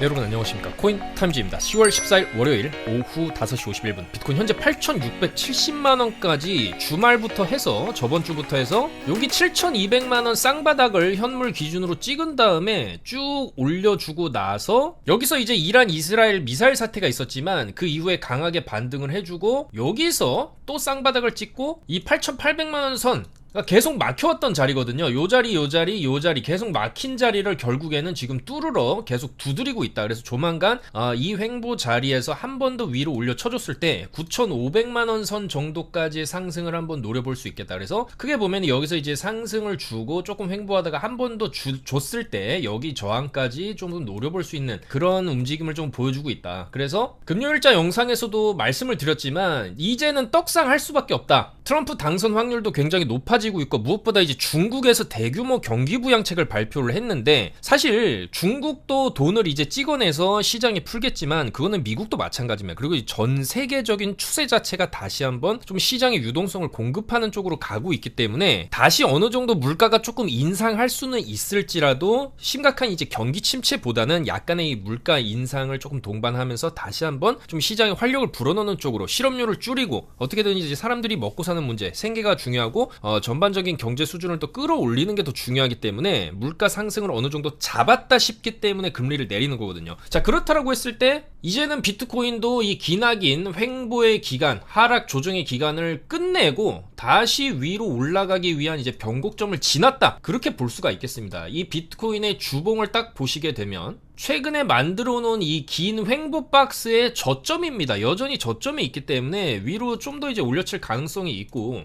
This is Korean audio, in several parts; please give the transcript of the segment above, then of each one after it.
네, 여러분 안녕하십니까. 코인타임즈입니다. 10월 14일 월요일 오후 5시 51분 비트코인 현재 8,670만원까지 주말부터 해서 저번 주부터 해서 여기 7,200만원 쌍바닥을 현물 기준으로 찍은 다음에 쭉 올려주고 나서 여기서 이제 이란 이스라엘 미사일 사태가 있었지만 그 이후에 강하게 반등을 해주고 여기서 또 쌍바닥을 찍고 이 8,800만원 선 계속 막혀왔던 자리거든요. 요 자리 계속 막힌 자리를 결국에는 지금 뚫으러 계속 두드리고 있다. 그래서 조만간 이 횡보 자리에서 한 번 더 위로 올려 쳐줬을 때 9,500만원 선 정도까지의 상승을 한번 노려볼 수 있겠다. 그래서 크게 보면 여기서 이제 상승을 주고 조금 횡보하다가 한 번 더 줬을 때 여기 저항까지 좀 노려볼 수 있는 그런 움직임을 좀 보여주고 있다. 그래서 금요일자 영상에서도 말씀을 드렸지만 이제는 떡상할 수밖에 없다. 트럼프 당선 확률도 굉장히 높아지고 있고 무엇보다 이제 중국에서 대규모 경기 부양책을 발표를 했는데 사실 중국도 돈을 이제 찍어내서 시장에 풀겠지만 그거는 미국도 마찬가지입니다. 그리고 전 세계적인 추세 자체가 다시 한번 좀 시장의 유동성을 공급하는 쪽으로 가고 있기 때문에 다시 어느 정도 물가가 조금 인상할 수는 있을지라도 심각한 이제 경기 침체보다는 약간의 이 물가 인상을 조금 동반하면서 다시 한번 좀 시장에 활력을 불어넣는 쪽으로 실업률을 줄이고 어떻게든 이제 사람들이 먹고 사는 문제 생계가 중요하고 전반적인 경제 수준을 또 끌어올리는 게 더 중요하기 때문에 물가 상승을 어느 정도 잡았다 싶기 때문에 금리를 내리는 거거든요. 자, 그렇다라고 했을 때 이제는 비트코인도 이 기나긴 횡보의 기간, 하락 조정의 기간을 끝내고 다시 위로 올라가기 위한 이제 변곡점을 지났다. 그렇게 볼 수가 있겠습니다. 이 비트코인의 주봉을 딱 보시게 되면 최근에 만들어 놓은 이 긴 횡보 박스의 저점입니다. 여전히 저점에 있기 때문에 위로 좀 더 이제 올려칠 가능성이 있고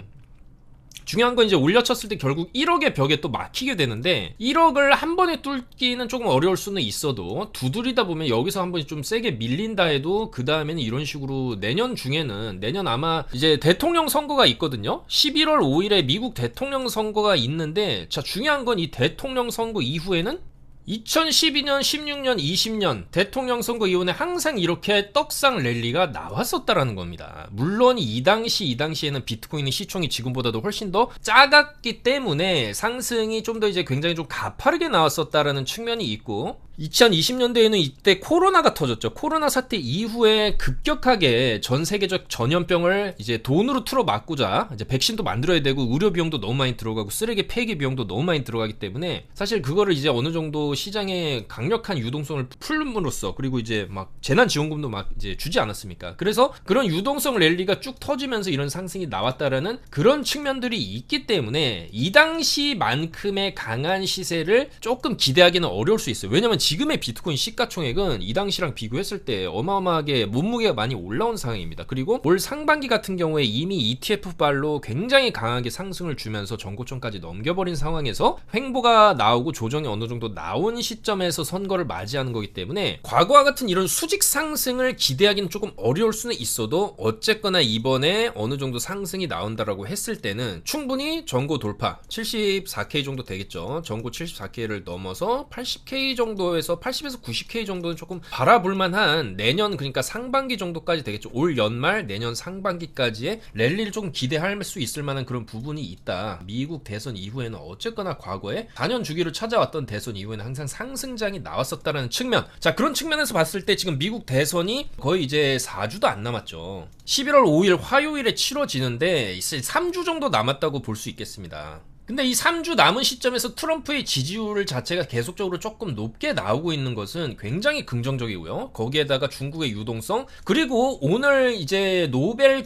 중요한 건 이제 올려쳤을 때 결국 1억의 벽에 또 막히게 되는데 1억을 한 번에 뚫기는 조금 어려울 수는 있어도 두드리다 보면 여기서 한 번이 좀 세게 밀린다 해도 그 다음에는 이런 식으로 내년 중에는 내년 아마 이제 대통령 선거가 있거든요. 11월 5일에 미국 대통령 선거가 있는데 자, 중요한 건 이 대통령 선거 이후에는 2012년, 16년, 20년 대통령 선거 이후에 항상 이렇게 떡상 랠리가 나왔었다라는 겁니다. 물론 이 당시에는 비트코인의 시총이 지금보다도 훨씬 더 작았기 때문에 상승이 좀 더 이제 굉장히 좀 가파르게 나왔었다라는 측면이 있고 2020년대에는 이때 코로나가 터졌죠. 코로나 사태 이후에 급격하게 전 세계적 전염병을 이제 돈으로 틀어 막고자 이제 백신도 만들어야 되고 의료 비용도 너무 많이 들어가고 쓰레기 폐기 비용도 너무 많이 들어가기 때문에 사실 그거를 이제 어느 정도 시장에 강력한 유동성을 풀음으로써 그리고 이제 막 재난지원금도 막 이제 주지 않았습니까? 그래서 그런 유동성 랠리가 쭉 터지면서 이런 상승이 나왔다라는 그런 측면들이 있기 때문에 이 당시만큼의 강한 시세를 조금 기대하기는 어려울 수 있어요. 왜냐면 지금의 비트코인 시가총액은 이 당시랑 비교했을 때 어마어마하게 몸무게가 많이 올라온 상황입니다. 그리고 올 상반기 같은 경우에 이미 ETF발로 굉장히 강하게 상승을 주면서 전고점까지 넘겨버린 상황에서 횡보가 나오고 조정이 어느 정도 나온 시점에서 선거를 맞이하는 거기 때문에 과거와 같은 이런 수직 상승을 기대하기는 조금 어려울 수는 있어도 어쨌거나 이번에 어느 정도 상승이 나온다라고 했을 때는 충분히 전고 돌파 74K 정도 되겠죠. 전고 74K를 넘어서 80K 정도 에서 80에서 90K 정도는 조금 바라볼 만한 내년 그러니까 상반기 정도까지 되겠죠. 올 연말 내년 상반기까지의 랠리를 조금 기대할 수 있을 만한 그런 부분이 있다. 미국 대선 이후에는 어쨌거나 과거에 4년 주기를 찾아왔던 대선 이후에는 항상 상승장이 나왔었다는 측면. 자, 그런 측면에서 봤을 때 지금 미국 대선이 거의 이제 4주도 안 남았죠. 11월 5일 화요일에 치러지는데 3주 정도 남았다고 볼 수 있겠습니다. 근데 이 3주 남은 시점에서 트럼프의 지지율 자체가 계속적으로 조금 높게 나오고 있는 것은 굉장히 긍정적이고요. 거기에다가 중국의 유동성 그리고 오늘 이제 노벨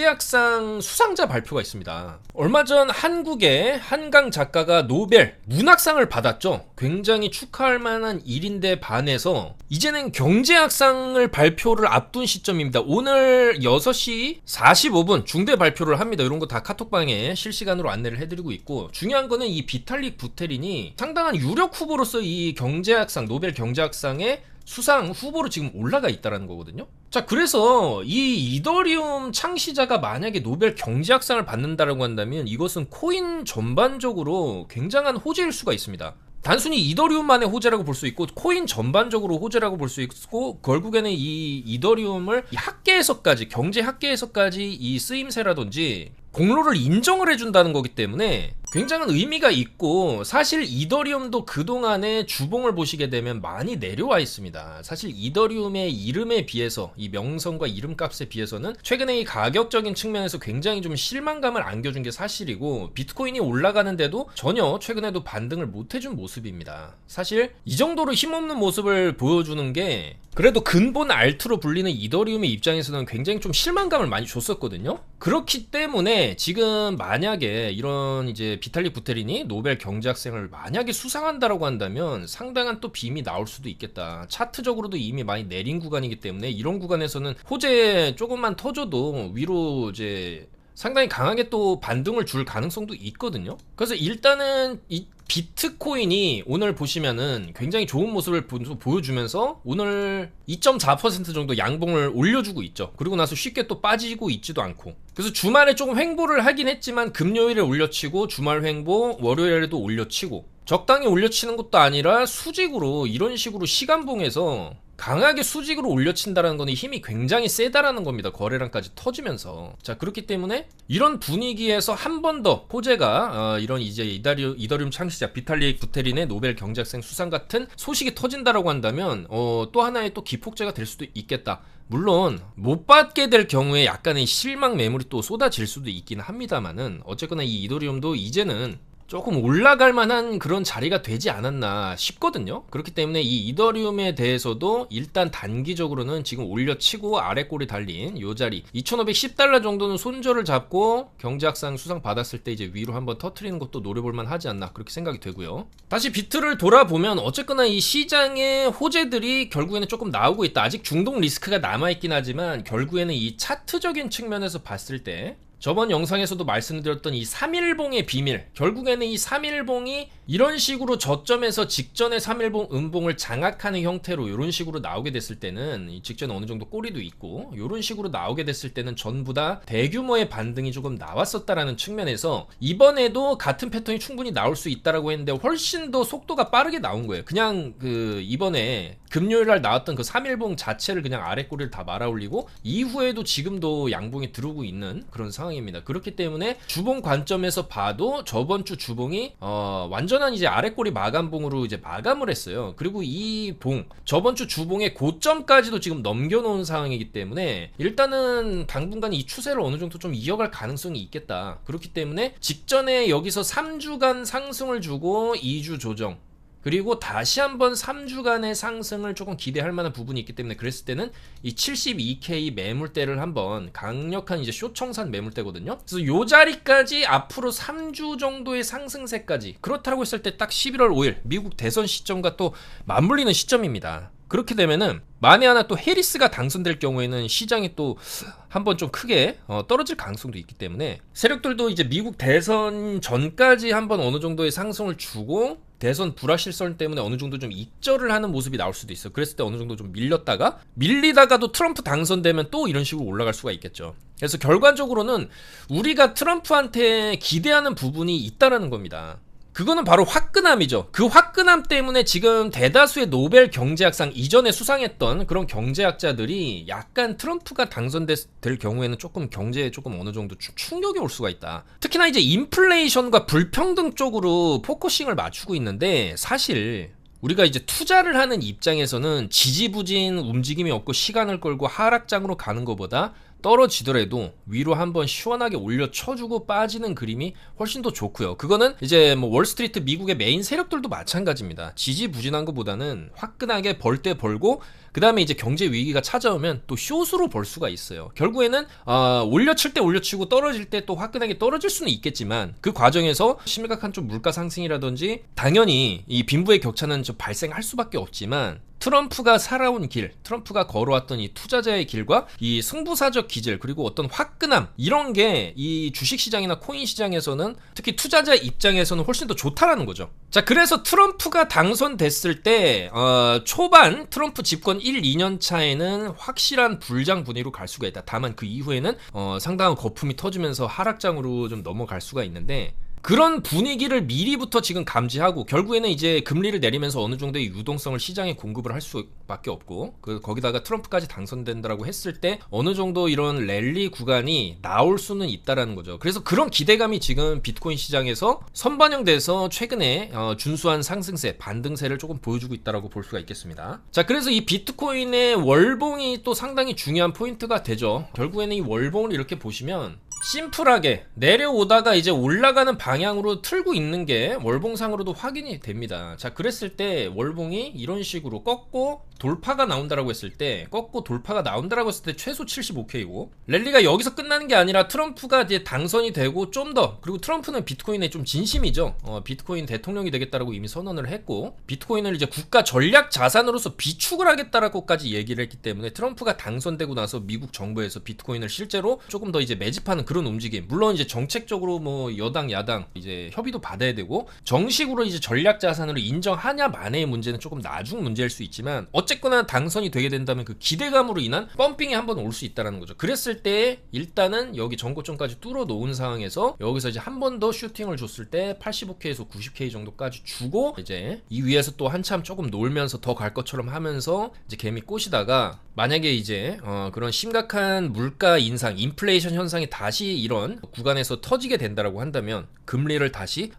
경제학상 수상자 발표가 있습니다. 얼마 전 한국의 한강 작가가 노벨 문학상을 받았죠. 굉장히 축하할 만한 일인데 반해서 이제는 경제학상을 발표를 앞둔 시점입니다. 오늘 6시 45분 중대 발표를 합니다. 이런 거 다 카톡방에 실시간으로 안내를 해드리고 있고 중요한 거는 이 비탈릭 부테린이 상당한 유력 후보로서 이 경제학상 노벨 경제학상의 수상 후보로 지금 올라가 있다는 거거든요. 자, 그래서 이 이더리움 창시자가 만약에 노벨 경제학상을 받는다라고 한다면 이것은 코인 전반적으로 굉장한 호재일 수가 있습니다. 단순히 이더리움만의 호재라고 볼 수 있고 코인 전반적으로 호재라고 볼 수 있고 결국에는 이 이더리움을 학계에서까지 경제 학계에서까지 이 쓰임새라든지 공로를 인정을 해준다는 거기 때문에 굉장한 의미가 있고, 사실 이더리움도 그동안에 주봉을 보시게 되면 많이 내려와 있습니다. 사실 이더리움의 이름에 비해서, 이 명성과 이름값에 비해서는 최근에 이 가격적인 측면에서 굉장히 좀 실망감을 안겨준 게 사실이고, 비트코인이 올라가는데도 전혀 최근에도 반등을 못 해준 모습입니다. 사실 이 정도로 힘없는 모습을 보여주는 게 그래도 근본 알트로 불리는 이더리움의 입장에서는 굉장히 좀 실망감을 많이 줬었거든요. 그렇기 때문에 지금 만약에 이런 이제 비탈릭 부테린이 노벨 경제학상을 만약에 수상한다라고 한다면 상당한 또 빔이 나올 수도 있겠다. 차트적으로도 이미 많이 내린 구간이기 때문에 이런 구간에서는 호재 조금만 터져도 위로 이제 상당히 강하게 또 반등을 줄 가능성도 있거든요. 그래서 일단은 이 비트코인이 오늘 보시면은 굉장히 좋은 모습을 보여주면서 오늘 2.4% 정도 양봉을 올려주고 있죠. 그리고 나서 쉽게 또 빠지고 있지도 않고. 그래서 주말에 조금 횡보를 하긴 했지만 금요일에 올려치고 주말 횡보, 월요일에도 올려치고 적당히 올려치는 것도 아니라 수직으로 이런 식으로 시간봉에서 강하게 수직으로 올려친다는 거는 힘이 굉장히 세다라는 겁니다. 거래량까지 터지면서. 자, 그렇기 때문에 이런 분위기에서 한 번 더 호재가 이런 이제 이더리움 창시자 비탈릭 부테린의 노벨 경제학상 수상 같은 소식이 터진다라고 한다면 또 하나의 또 기폭제가 될 수도 있겠다. 물론 못 받게 될 경우에 약간의 실망 매물이 또 쏟아질 수도 있긴 합니다만은 어쨌거나 이 이더리움도 이제는 조금 올라갈 만한 그런 자리가 되지 않았나 싶거든요. 그렇기 때문에 이 이더리움에 대해서도 일단 단기적으로는 지금 올려치고 아래 꼬리 달린 요 자리 2510달러 정도는 손절을 잡고 경제학상 수상 받았을 때 이제 위로 한번 터트리는 것도 노려볼만 하지 않나 그렇게 생각이 되고요. 다시 비트를 돌아보면 어쨌거나 이 시장의 호재들이 결국에는 조금 나오고 있다. 아직 중동 리스크가 남아있긴 하지만 결국에는 이 차트적인 측면에서 봤을 때 저번 영상에서도 말씀드렸던 이 3일봉의 비밀, 결국에는 이 3일봉이 이런 식으로 저점에서 직전의 3일봉 음봉을 장악하는 형태로 이런 식으로 나오게 됐을 때는 이 직전에 어느 정도 꼬리도 있고 이런 식으로 나오게 됐을 때는 전부 다 대규모의 반등이 조금 나왔었다라는 측면에서 이번에도 같은 패턴이 충분히 나올 수 있다라고 했는데 훨씬 더 속도가 빠르게 나온 거예요. 그냥 이번에 금요일날 나왔던 그 3일봉 자체를 그냥 아래 꼬리를 다 말아 올리고 이후에도 지금도 양봉이 들어오고 있는 그런 상황 입니다. 그렇기 때문에 주봉 관점에서 봐도 저번 주 주봉이 완전한 이제 아래꼬리 마감봉으로 이제 마감을 했어요. 그리고 이 봉 저번 주 주봉의 고점까지도 지금 넘겨놓은 상황이기 때문에 일단은 당분간 이 추세를 어느 정도 좀 이어갈 가능성이 있겠다. 그렇기 때문에 직전에 여기서 3주간 상승을 주고 2주 조정 그리고 다시 한번 3주간의 상승을 조금 기대할 만한 부분이 있기 때문에 그랬을 때는 이 72K 매물대를 한번 강력한 이제 쇼청산 매물대거든요. 그래서 요 자리까지 앞으로 3주 정도의 상승세까지 그렇다고 했을 때 딱 11월 5일 미국 대선 시점과 또 맞물리는 시점입니다. 그렇게 되면은 만에 하나 또 해리스가 당선될 경우에는 시장이 또 한번 좀 크게 떨어질 가능성도 있기 때문에 세력들도 이제 미국 대선 전까지 한번 어느 정도의 상승을 주고 대선 불확실성 때문에 어느 정도 좀 익절을 하는 모습이 나올 수도 있어요. 그랬을 때 어느 정도 좀 밀리다가도 트럼프 당선되면 또 이런 식으로 올라갈 수가 있겠죠. 그래서 결과적으로는 우리가 트럼프한테 기대하는 부분이 있다라는 겁니다. 그거는 바로 화끈함이죠. 그 화끈함 때문에 지금 대다수의 노벨 경제학상 이전에 수상했던 그런 경제학자들이 약간 트럼프가 당선될 경우에는 조금 경제에 조금 어느 정도 충격이 올 수가 있다. 특히나 이제 인플레이션과 불평등 쪽으로 포커싱을 맞추고 있는데 사실 우리가 이제 투자를 하는 입장에서는 지지부진 움직임이 없고 시간을 끌고 하락장으로 가는 것보다 떨어지더라도 위로 한번 시원하게 올려쳐주고 빠지는 그림이 훨씬 더 좋고요. 그거는 이제 뭐 월스트리트 미국의 메인 세력들도 마찬가지입니다. 지지부진한 것보다는 화끈하게 벌 때 벌고 그 다음에 이제 경제 위기가 찾아오면 또 숏으로 벌 수가 있어요. 결국에는 올려칠 때 올려치고 떨어질 때 또 화끈하게 떨어질 수는 있겠지만 그 과정에서 심각한 좀 물가 상승이라든지 당연히 이 빈부의 격차는 좀 발생할 수밖에 없지만 트럼프가 살아온 길, 트럼프가 걸어왔던 이 투자자의 길과 이 승부사적 기질 그리고 어떤 화끈함 이런 게 이 주식시장이나 코인시장에서는 특히 투자자 입장에서는 훨씬 더 좋다라는 거죠. 자, 그래서 트럼프가 당선됐을 때 초반 트럼프 집권 1, 2년 차에는 확실한 불장 분위기로 갈 수가 있다. 다만 그 이후에는 상당한 거품이 터지면서 하락장으로 좀 넘어갈 수가 있는데 그런 분위기를 미리부터 지금 감지하고 결국에는 이제 금리를 내리면서 어느 정도의 유동성을 시장에 공급을 할 수밖에 없고 거기다가 트럼프까지 당선된다라고 했을 때 어느 정도 이런 랠리 구간이 나올 수는 있다라는 거죠. 그래서 그런 기대감이 지금 비트코인 시장에서 선반영돼서 최근에 준수한 상승세, 반등세를 조금 보여주고 있다라고 볼 수가 있겠습니다. 자, 그래서 이 비트코인의 월봉이 또 상당히 중요한 포인트가 되죠. 결국에는 이 월봉을 이렇게 보시면 심플하게 내려오다가 이제 올라가는 방향으로 틀고 있는 게 월봉상으로도 확인이 됩니다. 자, 그랬을 때 월봉이 이런 식으로 꺾고 돌파가 나온다라고 했을 때 최소 75K고 랠리가 여기서 끝나는 게 아니라 트럼프가 이제 당선이 되고 좀 더, 그리고 트럼프는 비트코인에 좀 진심이죠. 비트코인 대통령이 되겠다라고 이미 선언을 했고 비트코인을 이제 국가 전략 자산으로서 비축을 하겠다라고까지 얘기를 했기 때문에 트럼프가 당선되고 나서 미국 정부에서 비트코인을 실제로 조금 더 이제 매집하는 그런 움직임, 물론 이제 정책적으로 뭐 여당 야당 이제 협의도 받아야 되고 정식으로 이제 전략 자산으로 인정하냐 마냐의 문제는 조금 나중 문제일 수 있지만 어쨌거나 당선이 되게 된다면 그 기대감으로 인한 펌핑이 한번 올 수 있다는 거죠. 그랬을 때 일단은 여기 전고점까지 뚫어 놓은 상황에서 여기서 이제 한 번 더 슈팅을 줬을 때 85K에서 90K 정도까지 주고 이제 이 위에서 또 한참 조금 놀면서 더 갈 것처럼 하면서 이제 개미 꼬시다가 만약에 이제 그런 심각한 물가 인상, 인플레이션 현상이 다시 이런 구간에서 터지게 된다라고 한다면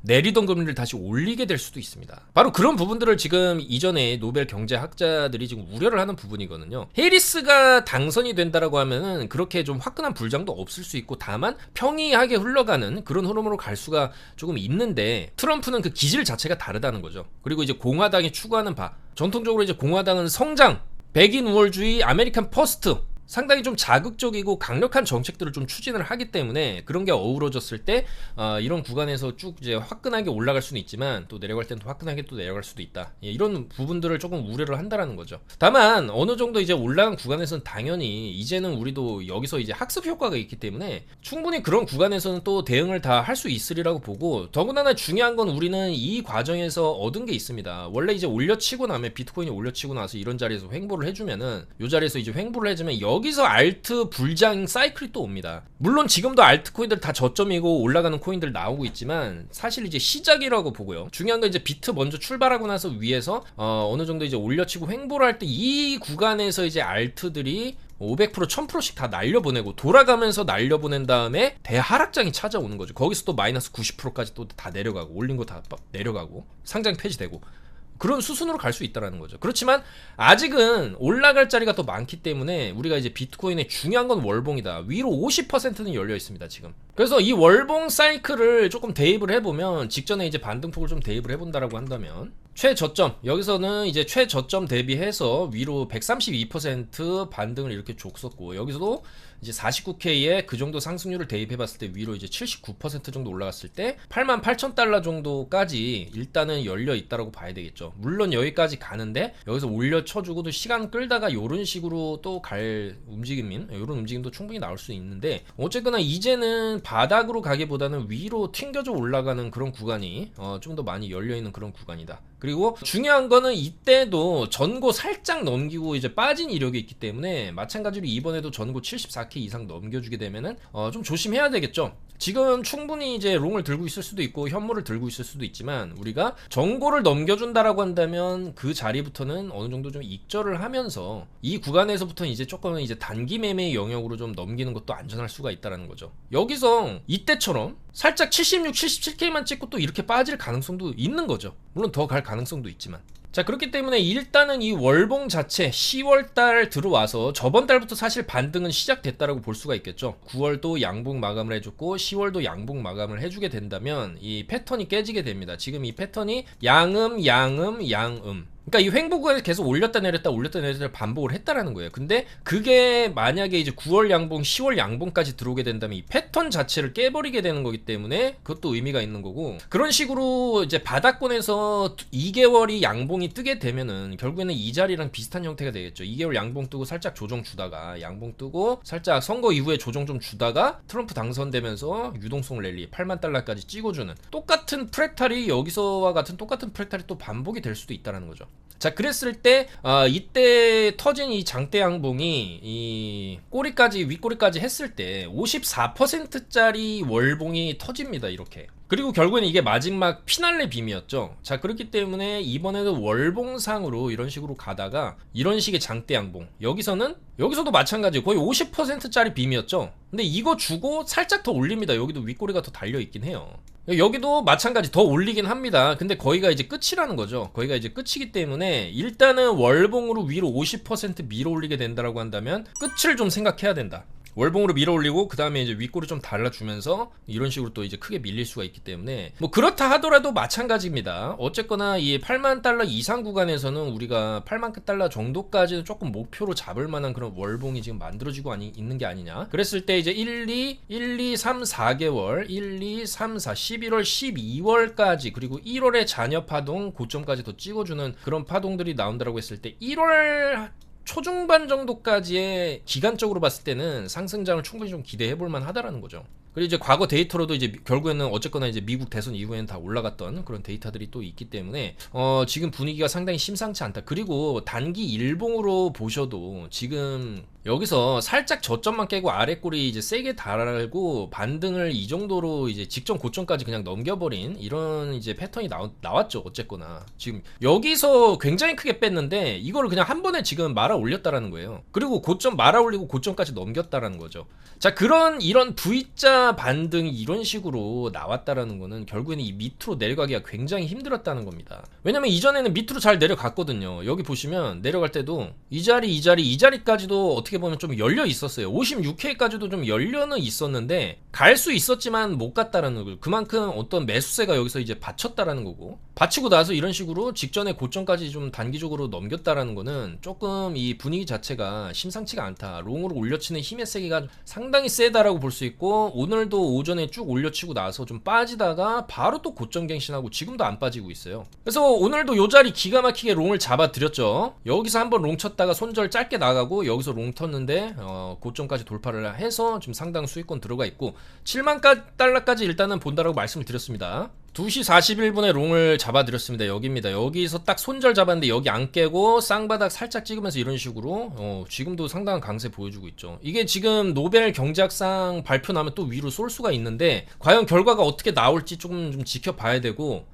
내리던 금리를 다시 올리게 될 수도 있습니다. 바로 그런 부분들을 지금 이전에 노벨 경제학자들이 지금 우려를 하는 부분이거든요. 해리스가 당선이 된다라고 하면은 그렇게 좀 화끈한 불장도 없을 수 있고 다만 평이하게 흘러가는 그런 흐름으로 갈 수가 조금 있는데 트럼프는 그 기질 자체가 다르다는 거죠. 그리고 이제 공화당이 추구하는 바, 전통적으로 이제 공화당은 성장, 백인 우월주의, 아메리칸 퍼스트, 상당히 좀 자극적이고 강력한 정책들을 좀 추진을 하기 때문에 그런 게 어우러졌을 때 이런 구간에서 쭉 이제 화끈하게 올라갈 수는 있지만 또 내려갈 때는 또 화끈하게 또 내려갈 수도 있다. 예, 이런 부분들을 조금 우려를 한다라는 거죠. 다만 어느 정도 이제 올라간 구간에서는 당연히 이제는 우리도 여기서 이제 학습 효과가 있기 때문에 충분히 그런 구간에서는 또 대응을 다 할 수 있으리라고 보고 더군다나 중요한 건 우리는 이 과정에서 얻은 게 있습니다. 원래 이제 올려치고 나면 비트코인이 올려치고 나서 이런 자리에서 횡보를 해주면은 이 자리에서 이제 횡보를 해주면 여기서 알트 불장 사이클이 또 옵니다. 물론 지금도 알트코인들 다 저점이고 올라가는 코인들 나오고 있지만 사실 이제 시작이라고 보고요. 중요한 건 이제 비트 먼저 출발하고 나서 위에서 어느 정도 이제 올려치고 횡보를 할 때 이 구간에서 이제 알트들이 500% 1000%씩 다 날려보내고 돌아가면서 날려보낸 다음에 대하락장이 찾아오는 거죠. 거기서 또 마이너스 90%까지 또 다 내려가고 올린 거 다 내려가고 상장 폐지되고 그런 수순으로 갈 수 있다는 거죠. 그렇지만 아직은 올라갈 자리가 더 많기 때문에 우리가 이제 비트코인의 중요한 건 월봉이다. 위로 50%는 열려 있습니다, 지금. 그래서 이 월봉 사이클을 조금 대입을 해보면 직전에 이제 반등폭을 좀 대입을 해본다라고 한다면 최저점, 여기서는 이제 최저점 대비해서 위로 132% 반등을 이렇게 줬었고 여기서도 이제 49K에 그 정도 상승률을 대입해봤을 때 위로 이제 79% 정도 올라갔을 때 88,000달러 정도까지 일단은 열려 있다라고 봐야 되겠죠. 물론 여기까지 가는데 여기서 올려쳐주고도 시간 끌다가 요런 식으로 또 갈 요런 움직임도 충분히 나올 수 있는데 어쨌거나 이제는 바닥으로 가기보다는 위로 튕겨져 올라가는 그런 구간이 좀 더 많이 열려있는 그런 구간이다. 그리고 중요한 거는 이때도 전고 살짝 넘기고 이제 빠진 이력이 있기 때문에 마찬가지로 이번에도 전고 74K 이상 넘겨주게 되면은 좀 조심해야 되겠죠. 지금 충분히 이제 롱을 들고 있을 수도 있고 현물을 들고 있을 수도 있지만 우리가 전고를 넘겨준다라고 한다면 그 자리부터는 어느 정도 좀 익절을 하면서 이 구간에서부터는 이제 조금은 이제 단기 매매의 영역으로 좀 넘기는 것도 안전할 수가 있다라는 거죠. 여기서 이때처럼 살짝 76, 77K만 찍고 또 이렇게 빠질 가능성도 있는 거죠. 물론 더 갈 가능성도 있지만. 자, 그렇기 때문에 일단은 이 월봉 자체 10월달 들어와서 저번 달부터 사실 반등은 시작됐다라고 볼 수가 있겠죠. 9월도 양봉 마감을 해줬고 10월도 양봉 마감을 해주게 된다면 이 패턴이 깨지게 됩니다. 지금 이 패턴이 양음 양음 양음, 그러니까 이 횡보구간에 계속 올렸다 내렸다 반복을 했다라는 거예요. 근데 그게 만약에 이제 9월 양봉, 10월 양봉까지 들어오게 된다면 이 패턴 자체를 깨버리게 되는 거기 때문에 그것도 의미가 있는 거고, 그런 식으로 이제 바닥권에서 2개월이 양봉이 뜨게 되면은 결국에는 이 자리랑 비슷한 형태가 되겠죠. 2개월 양봉 뜨고 살짝 조정 주다가 양봉 뜨고 살짝 선거 이후에 조정 좀 주다가 트럼프 당선되면서 유동성 랠리 8만 달러까지 찍어주는 똑같은 프랙탈이 여기서와 같은 똑같은 프랙탈이 또 반복이 될 수도 있다는 거죠. 자, 그랬을 때 이때 터진 이 장대 양봉이 이 꼬리까지 윗꼬리까지 했을 때 54%짜리 월봉이 터집니다. 이렇게. 그리고 결국엔 이게 마지막 피날레 빔이었죠. 자, 그렇기 때문에 이번에도 월봉상으로 이런 식으로 가다가 이런 식의 장대 양봉, 여기서도 마찬가지 거의 50%짜리 빔이었죠. 근데 이거 주고 살짝 더 올립니다. 여기도 윗꼬리가 더 달려있긴 해요. 여기도 마찬가지 더 올리긴 합니다. 근데 거기가 이제 끝이라는 거죠. 거기가 이제 끝이기 때문에 일단은 월봉으로 위로 50% 밀어 올리게 된다라고 한다면 끝을 좀 생각해야 된다. 월봉으로 밀어 올리고 그 다음에 이제 윗골을 좀 달라주면서 이런 식으로 또 이제 크게 밀릴 수가 있기 때문에 뭐 그렇다 하더라도 마찬가지입니다. 어쨌거나 이 8만 달러 이상 구간에서는 우리가 8만 달러 정도까지는 조금 목표로 잡을 만한 그런 월봉이 지금 만들어지고 있는 게 아니냐. 그랬을 때 이제 1, 2, 3, 4개월 1, 2, 3, 4, 11월, 12월까지 그리고 1월에 잔여 파동 고점까지 더 찍어주는 그런 파동들이 나온다고 했을 때 1월 초중반 정도까지의 기간적으로 봤을 때는 상승장을 충분히 좀 기대해 볼 만하다라는 거죠. 그리고 이제 과거 데이터로도 이제 결국에는 어쨌거나 이제 미국 대선 이후에는 다 올라갔던 그런 데이터들이 또 있기 때문에 지금 분위기가 상당히 심상치 않다. 그리고 단기 일봉으로 보셔도 지금 여기서 살짝 저점만 깨고 아랫골이 이제 세게 달고 반등을 이 정도로 이제 직전 고점까지 그냥 넘겨버린 이런 이제 패턴이 나왔죠. 어쨌거나 지금 여기서 굉장히 크게 뺐는데 이거를 그냥 한 번에 지금 말아 올렸다라는 거예요. 그리고 고점 말아 올리고 고점까지 넘겼다라는 거죠. 자, 이런 V자 반등이 이런 식으로 나왔다라는 거는 결국에는 이 밑으로 내려가기가 굉장히 힘들었다는 겁니다. 왜냐면 이전에는 밑으로 잘 내려갔거든요. 여기 보시면 내려갈 때도 이 자리까지도 어떻게 보면 좀 열려 있었어요. 56K까지도 좀 열려는 있었는데 갈 수 있었지만 못 갔다라는 거. 그만큼 어떤 매수세가 여기서 이제 받쳤다라는 거고, 받치고 나서 이런 식으로 직전에 고점까지 좀 단기적으로 넘겼다라는 거는 조금 이 분위기 자체가 심상치가 않다. 롱으로 올려치는 힘의 세기가 상당히 세다라고 볼 수 있고, 오늘도 오전에 쭉 올려치고 나서 좀 빠지다가 바로 또 고점 갱신하고 지금도 안 빠지고 있어요. 그래서 오늘도 요 자리 기가 막히게 롱을 잡아드렸죠. 여기서 한번 롱 쳤다가 손절 짧게 나가고 여기서 롱 텄는데 고점까지 돌파를 해서 지금 상당 수익권 들어가 있고 7만 달러까지 일단은 본다라고 말씀을 드렸습니다. 2시 41분에 롱을 잡아드렸습니다. 여기입니다. 여기서 딱 손절 잡았는데 여기 안 깨고 쌍바닥 살짝 찍으면서 이런 식으로 지금도 상당한 강세 보여주고 있죠. 이게 지금 노벨 경제학상 발표 나면 또 위로 쏠 수가 있는데 과연 결과가 어떻게 나올지 조금 좀 지켜봐야 되고,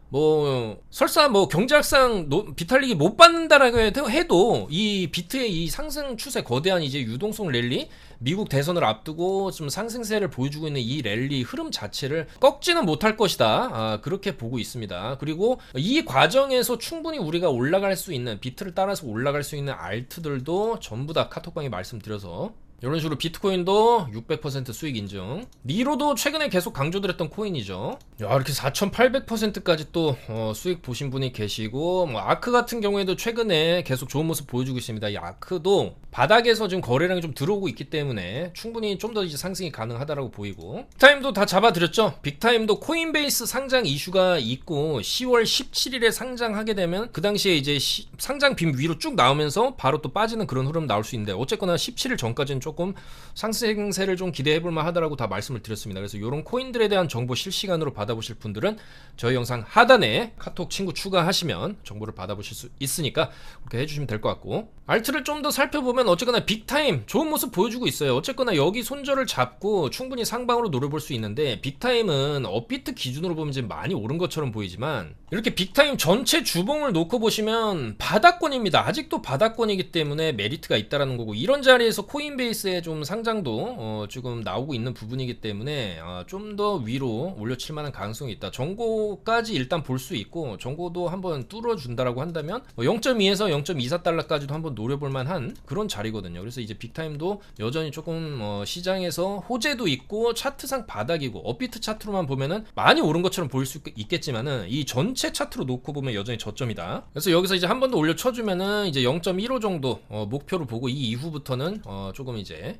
설사 경제학상 비탈리기 못 받는다라고 해도 이 비트의 이 상승 추세 거대한 이제 유동성 랠리, 미국 대선을 앞두고 좀 상승세를 보여주고 있는 이 랠리 흐름 자체를 꺾지는 못할 것이다. 그렇게 보고 있습니다. 그리고 이 과정에서 충분히 우리가 올라갈 수 있는, 비트를 따라서 올라갈 수 있는 알트들도 전부 다 카톡방에 말씀드려서 이런 식으로 비트코인도 600% 수익 인증, 니로도 최근에 계속 강조드렸던 코인이죠. 야, 이렇게 4800%까지 또 수익 보신 분이 계시고, 아크 같은 경우에도 최근에 계속 좋은 모습 보여주고 있습니다. 이 아크도 바닥에서 지금 거래량이 좀 들어오고 있기 때문에 충분히 좀 더 이제 상승이 가능하다라고 보이고, 빅타임도 다 잡아드렸죠. 빅타임도 코인베이스 상장 이슈가 있고 10월 17일에 상장하게 되면 그 당시에 이제 상장 빔 위로 쭉 나오면서 바로 또 빠지는 그런 흐름 나올 수 있는데, 어쨌거나 17일 전까지는 조금 상승세를 좀 기대해볼만 하다라고 다 말씀을 드렸습니다. 그래서 이런 코인들에 대한 정보 실시간으로 받아보실 분들은 저희 영상 하단에 카톡 친구 추가하시면 정보를 받아보실 수 있으니까 그렇게 해주시면 될 것 같고, 알트를 좀 더 살펴보면 어쨌거나 빅타임 좋은 모습 보여주고 있어요. 어쨌거나 여기 손절을 잡고 충분히 상방으로 노려볼 수 있는데, 빅타임은 업비트 기준으로 보면 지금 많이 오른 것처럼 보이지만 이렇게 빅타임 전체 주봉을 놓고 보시면 바닥권입니다. 아직도 바닥권이기 때문에 메리트가 있다라는 거고, 이런 자리에서 코인베이스의 좀 상장도 지금 나오고 있는 부분이기 때문에 좀 더 위로 올려칠 만한 가능성이 있다. 정고까지 일단 볼 수 있고, 정고도 한번 뚫어준다라고 한다면 0.2에서 0.24달러까지도 한번 노려볼 만한 그런 자리거든요. 그래서 이제 빅타임도 여전히 조금 시장에서 호재도 있고 차트상 바닥이고, 업비트 차트로만 보면은 많이 오른 것처럼 보일 수 있겠지만은 이 전체 차트로 놓고 보면 여전히 저점이다. 그래서 여기서 이제 한 번 더 올려쳐주면은 이제 0.15 정도 목표로 보고, 이 이후부터는 조금 이제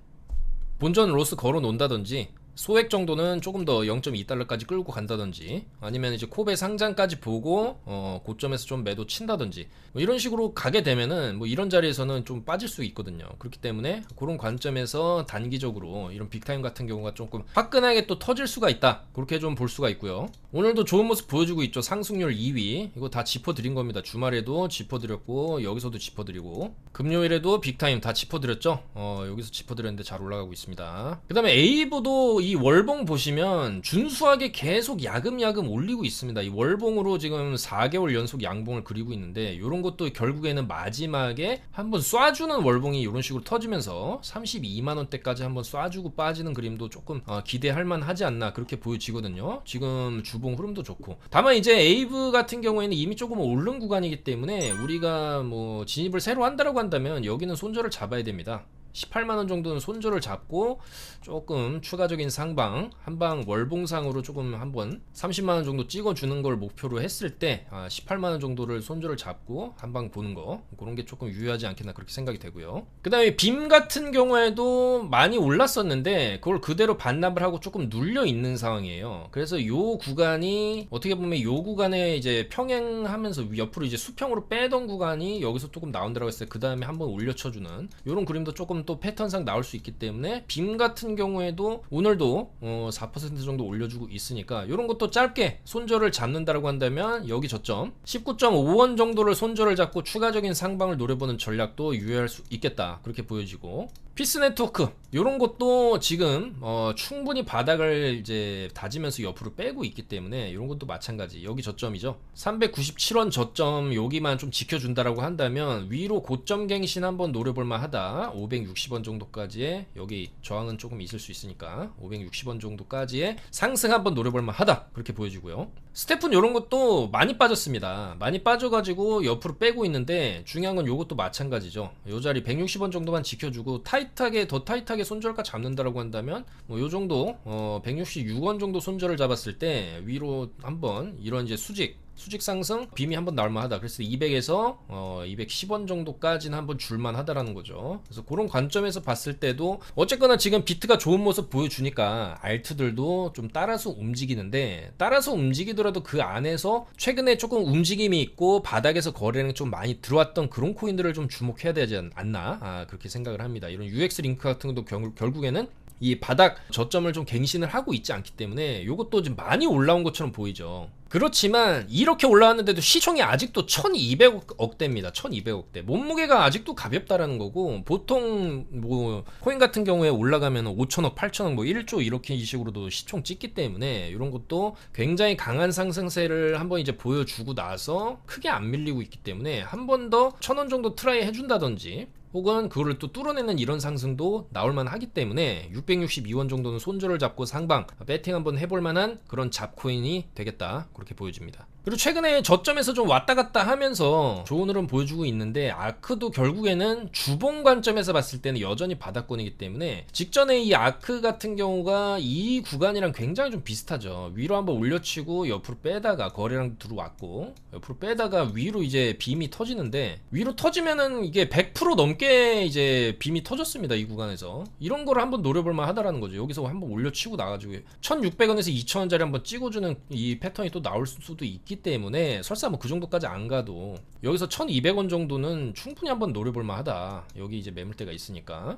본전 로스 걸어 놓는다든지, 소액 정도는 조금 더 0.2달러까지 끌고 간다든지, 아니면 이제 코베 상장까지 보고 고점에서 좀 매도 친다든지, 이런 식으로 가게 되면은 이런 자리에서는 좀 빠질 수 있거든요. 그렇기 때문에 그런 관점에서 단기적으로 이런 빅타임 같은 경우가 조금 화끈하게 또 터질 수가 있다, 그렇게 좀 볼 수가 있고요. 오늘도 좋은 모습 보여주고 있죠. 상승률 2위 이거 다 짚어드린 겁니다. 주말에도 짚어드렸고 여기서도 짚어드리고, 금요일에도 빅타임 다 짚어드렸죠. 여기서 짚어드렸는데 잘 올라가고 있습니다. 그 다음에 에이브도 이 월봉 보시면 준수하게 계속 야금야금 올리고 있습니다. 이 월봉으로 지금 4개월 연속 양봉을 그리고 있는데 이런 것도 결국에는 마지막에 한번 쏴주는 월봉이 이런 식으로 터지면서 32만원대까지 한번 쏴주고 빠지는 그림도 조금 기대할 만하지 않나 그렇게 보여지거든요. 지금 주봉 흐름도 좋고, 다만 이제 에이브 같은 경우에는 이미 조금 오른 구간이기 때문에 우리가 뭐 진입을 새로 한다라고 한다면 여기는 손절을 잡아야 됩니다. 18만원 정도는 손절을 잡고 조금 추가적인 상방 한방 월봉상으로 조금 한번 30만원 정도 찍어주는 걸 목표로 했을 때 18만원 정도를 손절을 잡고 한방 보는 거, 그런 게 조금 유효하지 않겠나 그렇게 생각이 되고요. 그 다음에 빔 같은 경우에도 많이 올랐었는데 그걸 그대로 반납을 하고 조금 눌려 있는 상황이에요. 그래서 요 구간이 어떻게 보면 요 구간에 이제 평행하면서 옆으로 이제 수평으로 빼던 구간이 여기서 조금 나온다고 했을 때 그 다음에 한번 올려쳐주는 요런 그림도 조금 또 패턴상 나올 수 있기 때문에 빔 같은 경우에도 오늘도 4% 정도 올려주고 있으니까 이런 것도 짧게 손절을 잡는다라고 한다면 여기 저점 19.5원 정도를 손절을 잡고 추가적인 상방을 노려보는 전략도 유효할 수 있겠다 그렇게 보여지고, 피스네트워크 이런 것도 지금 충분히 바닥을 이제 다지면서 옆으로 빼고 있기 때문에 이런 것도 마찬가지 여기 저점이죠. 397원 저점 여기만 좀 지켜준다라고 한다면 위로 고점 갱신 한번 노려볼 만하다. 560원 정도까지의 여기 저항은 조금 있을 수 있으니까 560원 정도까지의 상승 한번 노려볼 만하다 그렇게 보여지고요. 스태프는 이런 것도 많이 빠졌습니다. 많이 빠져가지고 옆으로 빼고 있는데 중요한 건 이것도 마찬가지죠. 이 자리 160원 정도만 지켜주고 더 타이트하게 손절가 잡는다라고 한다면 뭐 요 정도 166원 정도 손절을 잡았을 때 위로 한번 이런 이제 수직 상승 빔이 한번 나올만하다. 그래서 200에서 210원 정도까지는 한번 줄만하다라는 거죠. 그래서 그런 관점에서 봤을 때도 어쨌거나 지금 비트가 좋은 모습 보여주니까 알트들도 좀 따라서 움직이는데, 따라서 움직이더라도 그 안에서 최근에 조금 움직임이 있고 바닥에서 거래는 좀 많이 들어왔던 그런 코인들을 좀 주목해야 되지 않나 그렇게 생각을 합니다. 이런 UX 링크 같은 것도 결국에는 이 바닥 저점을 좀 갱신을 하고 있지 않기 때문에 이것도 좀 많이 올라온 것처럼 보이죠. 그렇지만 이렇게 올라왔는데도 시총이 아직도 1200억대입니다. 1200억대. 몸무게가 아직도 가볍다라는 거고, 보통 뭐 코인 같은 경우에 올라가면 5천억, 8천억, 뭐 1조 이렇게 이 식으로도 시총 찍기 때문에 이런 것도 굉장히 강한 상승세를 한번 이제 보여주고 나서 크게 안 밀리고 있기 때문에 한 번 더 1000원 정도 트라이 해준다든지 혹은 그거를 또 뚫어내는 이런 상승도 나올만 하기 때문에 662원 정도는 손절을 잡고 상방 배팅 한번 해볼 만한 그런 잡코인이 되겠다 그렇게 보여집니다. 그리고 최근에 저점에서 좀 왔다 갔다 하면서 좋은 흐름 보여주고 있는데, 아크도 결국에는 주봉 관점에서 봤을 때는 여전히 바닥권이기 때문에 직전에 이 아크 같은 경우가 이 구간이랑 굉장히 좀 비슷하죠. 위로 한번 올려치고 옆으로 빼다가 거래량 들어왔고 옆으로 빼다가 위로 이제 빔이 터지는데, 위로 터지면은 이게 100% 넘게 이제 빔이 터졌습니다. 이 구간에서 이런 거를 한번 노려볼만 하다라는 거죠. 여기서 한번 올려치고 나가지고 1600원에서 2000원짜리 한번 찍어주는 이 패턴이 또 나올 수도 있기 때문에 설사 뭐 그 정도까지 안 가도 여기서 1200원 정도는 충분히 한번 노려볼만 하다. 여기 이제 매물대가 있으니까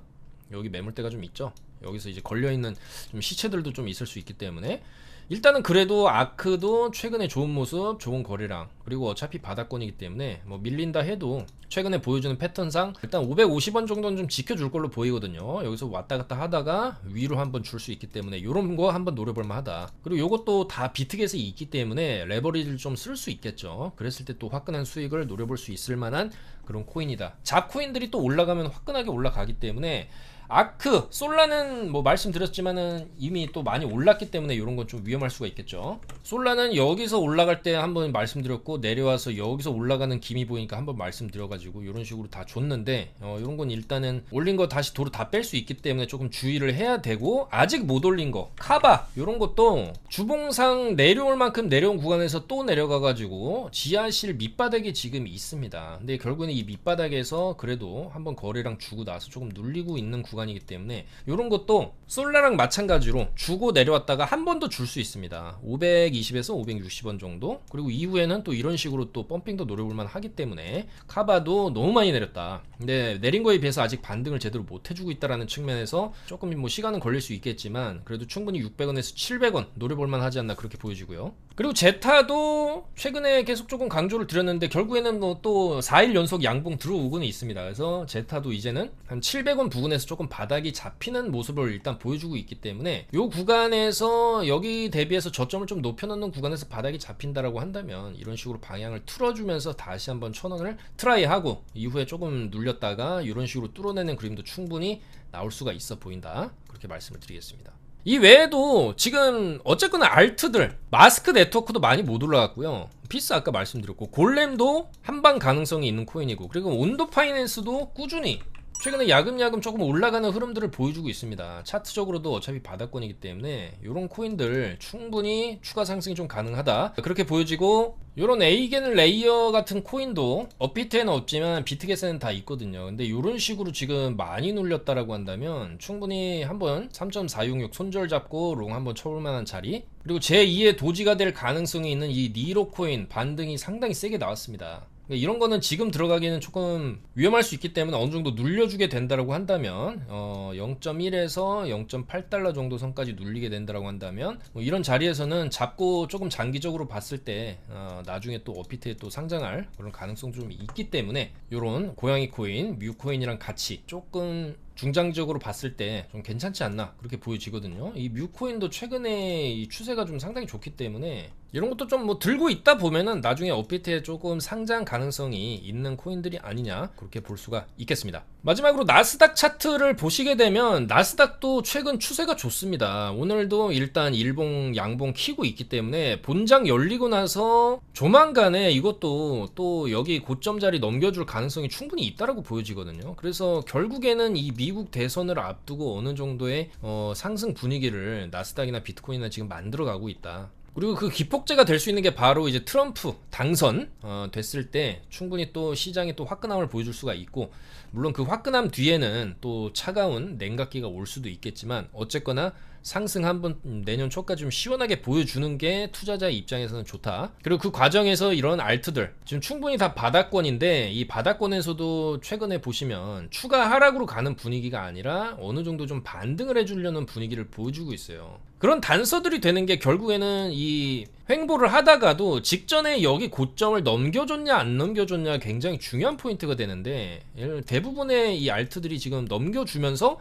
여기 매물대가 좀 있죠. 여기서 이제 걸려있는 좀 시체들도 좀 있을 수 있기 때문에 일단은 그래도 아크도 최근에 좋은 모습, 좋은 거래량, 그리고 어차피 바닥권이기 때문에 뭐 밀린다 해도 최근에 보여주는 패턴상 일단 550원 정도는 좀 지켜줄 걸로 보이거든요. 여기서 왔다 갔다 하다가 위로 한번 줄 수 있기 때문에 이런 거 한번 노려볼만 하다. 그리고 요것도 다 비트겟에 있기 때문에 레버리지를 좀 쓸 수 있겠죠. 그랬을 때 또 화끈한 수익을 노려볼 수 있을 만한 그런 코인이다. 잡코인들이 또 올라가면 화끈하게 올라가기 때문에 아크, 솔라는 뭐 말씀드렸지만은 이미 또 많이 올랐기 때문에 이런 건 좀 위험할 수가 있겠죠. 솔라는 여기서 올라갈 때 한번 말씀드렸고 내려와서 여기서 올라가는 김이 보이니까 한번 말씀드려가지고 이런 식으로 다 줬는데 이런 건 일단은 올린 거 다시 도로 다 뺄 수 있기 때문에 조금 주의를 해야 되고, 아직 못 올린 거 카바 이런 것도 주봉상 내려올 만큼 내려온 구간에서 또 내려가가지고 지하실 밑바닥이 지금 있습니다. 근데 결국에는 이 밑바닥에서 그래도 한번 거래량 주고 나서 조금 눌리고 있는 구간이기 때문에 이런 것도 솔라랑 마찬가지로 주고 내려왔다가 한 번 더 줄 수 있습니다. 520에서 560원 정도. 그리고 이후에는 또 이런 식으로 또 펌핑도 노려볼만 하기 때문에 카바도 너무 많이 내렸다. 근데 내린 거에 비해서 아직 반등을 제대로 못 해주고 있다라는 측면에서 조금 뭐 시간은 걸릴 수 있겠지만 그래도 충분히 600원에서 700원 노려볼만 하지 않나 그렇게 보여지고요. 그리고 제타도 최근에 계속 조금 강조를 드렸는데 결국에는 뭐 또 4일 연속 양봉 들어오고는 있습니다. 그래서 제타도 이제는 한 700원 부근에서 조금 바닥이 잡히는 모습을 일단 보여주고 있기 때문에 이 구간에서 여기 대비해서 저점을 좀 높여놓는 구간에서 바닥이 잡힌다라고 한다면 이런 식으로 방향을 틀어주면서 다시 한번 1000원을 트라이하고 이후에 조금 눌렸다가 이런 식으로 뚫어내는 그림도 충분히 나올 수가 있어 보인다, 그렇게 말씀을 드리겠습니다. 이 외에도 지금 어쨌거나 알트들 마스크 네트워크도 많이 못 올라갔고요. 피스 아까 말씀드렸고 골렘도 한방 가능성이 있는 코인이고, 그리고 온도 파이낸스도 꾸준히 최근에 야금야금 조금 올라가는 흐름들을 보여주고 있습니다. 차트적으로도 어차피 바닥권이기 때문에 이런 코인들 충분히 추가 상승이 좀 가능하다, 그렇게 보여지고, 이런 에이겐 레이어 같은 코인도 업비트에는 없지만 비트겟에는 다 있거든요. 근데 이런 식으로 지금 많이 눌렸다라고 한다면 충분히 한번 3.466 손절 잡고 롱 한번 쳐볼 만한 자리, 그리고 제2의 도지가 될 가능성이 있는 이 니로 코인 반등이 상당히 세게 나왔습니다. 이런 거는 지금 들어가기에는 조금 위험할 수 있기 때문에 어느 정도 눌려주게 된다라고 한다면 0.1에서 0.8달러 정도 선까지 눌리게 된다라고 한다면 뭐 이런 자리에서는 잡고 조금 장기적으로 봤을 때 나중에 또 업비트에 또 상장할 그런 가능성 좀 있기 때문에 이런 고양이 코인, 뮤 코인이랑 같이 조금 중장기적으로 봤을 때 좀 괜찮지 않나, 그렇게 보여지거든요. 이 뮤코인도 최근에 이 추세가 좀 상당히 좋기 때문에 이런 것도 좀 뭐 들고 있다 보면은 나중에 업비트에 조금 상장 가능성이 있는 코인들이 아니냐, 그렇게 볼 수가 있겠습니다. 마지막으로 나스닥 차트를 보시게 되면 나스닥도 최근 추세가 좋습니다. 오늘도 일단 일봉 양봉 키고 있기 때문에 본장 열리고 나서 조만간에 이것도 또 여기 고점 자리 넘겨줄 가능성이 충분히 있다라고 보여지거든요. 그래서 결국에는 이 미국 대선을 앞두고 어느 정도의 상승 분위기를 나스닥이나 비트코인이나 지금 만들어가고 있다. 그리고 그 기폭제가 될 수 있는 게 바로 이제 트럼프 당선 됐을 때 충분히 또 시장이 또 화끈함을 보여줄 수가 있고, 물론 그 화끈함 뒤에는 또 차가운 냉각기가 올 수도 있겠지만 어쨌거나 상승 한번 내년 초까지 좀 시원하게 보여주는 게 투자자의 입장에서는 좋다. 그리고 그 과정에서 이런 알트들 지금 충분히 다 바닥권인데 이 바닥권에서도 최근에 보시면 추가 하락으로 가는 분위기가 아니라 어느 정도 좀 반등을 해주려는 분위기를 보여주고 있어요. 그런 단서들이 되는 게 결국에는 이 횡보를 하다가도 직전에 여기 고점을 넘겨줬냐 안 넘겨줬냐 굉장히 중요한 포인트가 되는데, 대부분의 이 알트들이 지금 넘겨주면서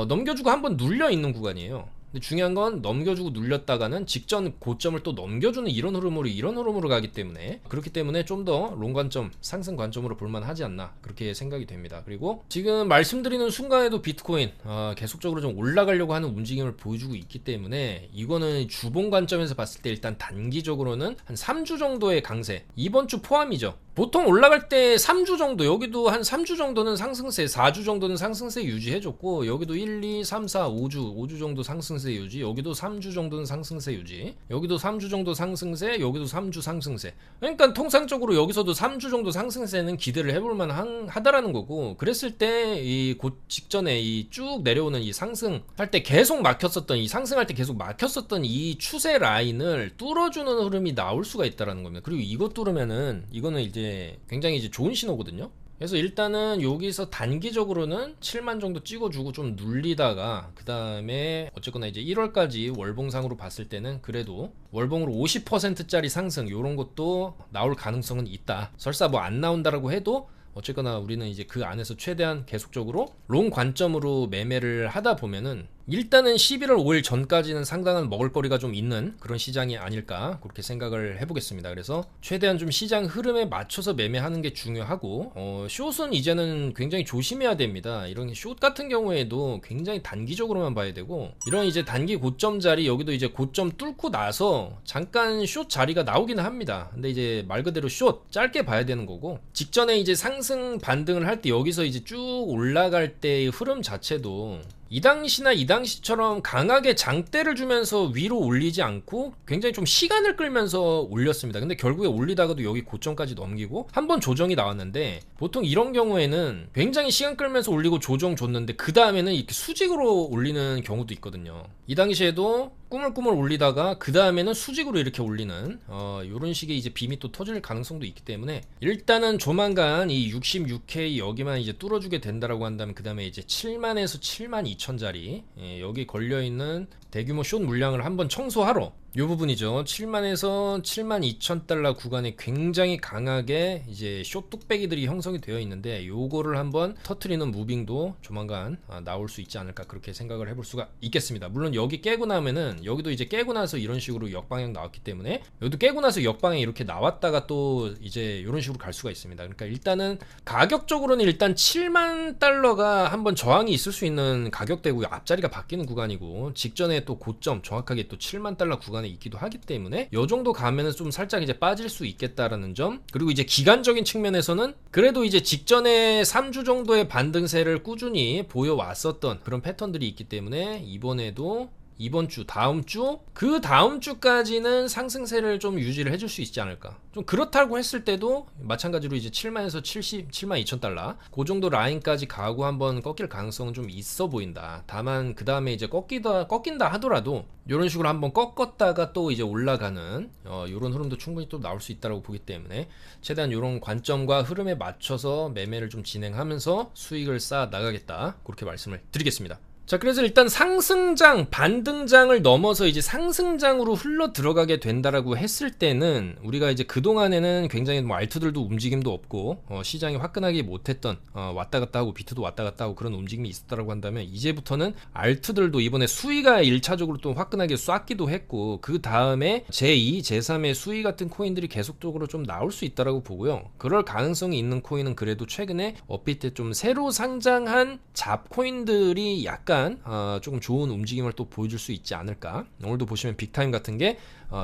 넘겨주고 한번 눌려 있는 구간이에요. 근데 중요한 건 넘겨주고 눌렸다가는 직전 고점을 또 넘겨주는 이런 흐름으로 가기 때문에, 그렇기 때문에 좀 더 롱 관점, 상승 관점으로 볼만 하지 않나, 그렇게 생각이 됩니다. 그리고 지금 말씀드리는 순간에도 비트코인 계속적으로 좀 올라가려고 하는 움직임을 보여주고 있기 때문에 이거는 주봉 관점에서 봤을 때 일단 단기적으로는 한 3주 정도의 강세, 이번 주 포함이죠. 보통 올라갈 때 3주 정도, 여기도 한 3주 정도는 상승세, 4주 정도는 상승세 유지해줬고, 여기도 1, 2, 3, 4, 5주 정도 상승세 유지, 여기도 3주 정도는 상승세 유지, 여기도 3주 정도 상승세, 여기도 3주 상승세. 그러니까 통상적으로 여기서도 3주 정도 상승세는 기대를 해볼만 하다라는 거고, 그랬을 때 이 곧 직전에 이 쭉 내려오는 이 상승할 때 계속 막혔었던, 이 상승할 때 계속 막혔었던 이 추세 라인을 뚫어주는 흐름이 나올 수가 있다라는 겁니다. 그리고 이거 뚫으면은 이거는 이제 굉장히 이제 좋은 신호거든요. 그래서 일단은 여기서 단기적으로는 7만 정도 찍어주고 좀 눌리다가 그 다음에 어쨌거나 이제 1월까지 월봉상으로 봤을 때는 그래도 월봉으로 50%짜리 상승 요런 것도 나올 가능성은 있다. 설사 뭐 안 나온다라고 해도 어쨌거나 우리는 이제 그 안에서 최대한 계속적으로 롱 관점으로 매매를 하다 보면은 일단은 11월 5일 전까지는 상당한 먹을거리가 좀 있는 그런 시장이 아닐까, 그렇게 생각을 해보겠습니다. 그래서 최대한 좀 시장 흐름에 맞춰서 매매하는 게 중요하고, 숏은 이제는 굉장히 조심해야 됩니다. 이런 숏 같은 경우에도 굉장히 단기적으로만 봐야 되고, 이런 이제 단기 고점 자리, 여기도 이제 고점 뚫고 나서 잠깐 숏 자리가 나오기는 합니다. 근데 이제 말 그대로 숏 짧게 봐야 되는 거고, 직전에 이제 상승 반등을 할 때 여기서 이제 쭉 올라갈 때의 흐름 자체도 이 당시처럼 강하게 장대를 주면서 위로 올리지 않고 굉장히 좀 시간을 끌면서 올렸습니다. 근데 결국에 올리다가도 여기 고점까지 넘기고 한번 조정이 나왔는데, 보통 이런 경우에는 굉장히 시간 끌면서 올리고 조정 줬는데 그 다음에는 이렇게 수직으로 올리는 경우도 있거든요. 이 당시에도 꾸물꾸물 올리다가 그 다음에는 수직으로 이렇게 올리는 이런 식의 이제 빔이 또 터질 가능성도 있기 때문에, 일단은 조만간 이 66K 여기만 이제 뚫어주게 된다라고 한다면 그 다음에 이제 7만에서 7만 2천 자리, 여기 걸려있는 대규모 숏 물량을 한번 청소하러 이 부분이죠. 7만에서 72,000달러 구간에 굉장히 강하게 이제 숏 뚝배기들이 형성이 되어 있는데 요거를 한번 터트리는 무빙도 조만간 나올 수 있지 않을까 그렇게 생각을 해볼 수가 있겠습니다. 물론 여기 깨고 나면은 여기도 이제 깨고 나서 이런 식으로 역방향 나왔기 때문에 여기도 깨고 나서 역방향 이렇게 나왔다가 또 이제 이런 식으로 갈 수가 있습니다. 그러니까 일단은 가격적으로는 일단 7만 달러가 한번 저항이 있을 수 있는 가격대고요. 앞자리가 바뀌는 구간이고 직전에 또 고점 정확하게 또 7만 달러 구간에 있기도 하기 때문에 요 정도 가면은 좀 살짝 이제 빠질 수 있겠다라는 점. 그리고 이제 기간적인 측면에서는 그래도 이제 직전에 3주 정도의 반등세를 꾸준히 보여왔었던 그런 패턴들이 있기 때문에 이번에도 이번 주, 다음 주, 그 다음 주까지는 상승세를 좀 유지를 해줄 수 있지 않을까. 좀 그렇다고 했을 때도 마찬가지로 이제 7만에서 7만 2천 달러 그 정도 라인까지 가고 한번 꺾일 가능성은 좀 있어 보인다. 다만 그 다음에 이제 꺾인다 하더라도 이런 식으로 한번 꺾었다가 또 이제 올라가는 이런 흐름도 충분히 또 나올 수 있다고 보기 때문에 최대한 이런 관점과 흐름에 맞춰서 매매를 좀 진행하면서 수익을 쌓아 나가겠다. 그렇게 말씀을 드리겠습니다. 자, 그래서 일단 상승장, 반등장을 넘어서 이제 상승장으로 흘러 들어가게 된다라고 했을 때는 우리가 이제 그동안에는 굉장히 뭐 알트들도 움직임도 없고 시장이 화끈하게 못했던 왔다 갔다 하고 비트도 왔다 갔다 하고 그런 움직임이 있었다라고 한다면 이제부터는 알트들도 이번에 수위가 1차적으로 또 화끈하게 쐈기도 했고 그 다음에 제2, 제3의 수위 같은 코인들이 계속적으로 좀 나올 수 있다라고 보고요. 그럴 가능성이 있는 코인은 그래도 최근에 업비 때 좀 새로 상장한 잡코인들이 약간 조금 좋은 움직임을 또 보여줄 수 있지 않을까. 오늘도 보시면 빅타임 같은 게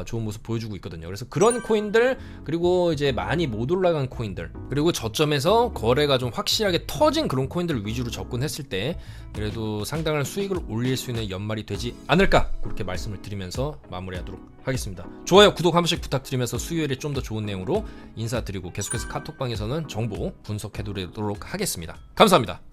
좋은 모습 보여주고 있거든요. 그래서 그런 코인들 그리고 이제 많이 못 올라간 코인들 그리고 저점에서 거래가 좀 확실하게 터진 그런 코인들 위주로 접근했을 때 그래도 상당한 수익을 올릴 수 있는 연말이 되지 않을까 그렇게 말씀을 드리면서 마무리하도록 하겠습니다. 좋아요 구독 한 번씩 부탁드리면서 수요일에 좀 더 좋은 내용으로 인사드리고 계속해서 카톡방에서는 정보 분석해드리도록 하겠습니다. 감사합니다.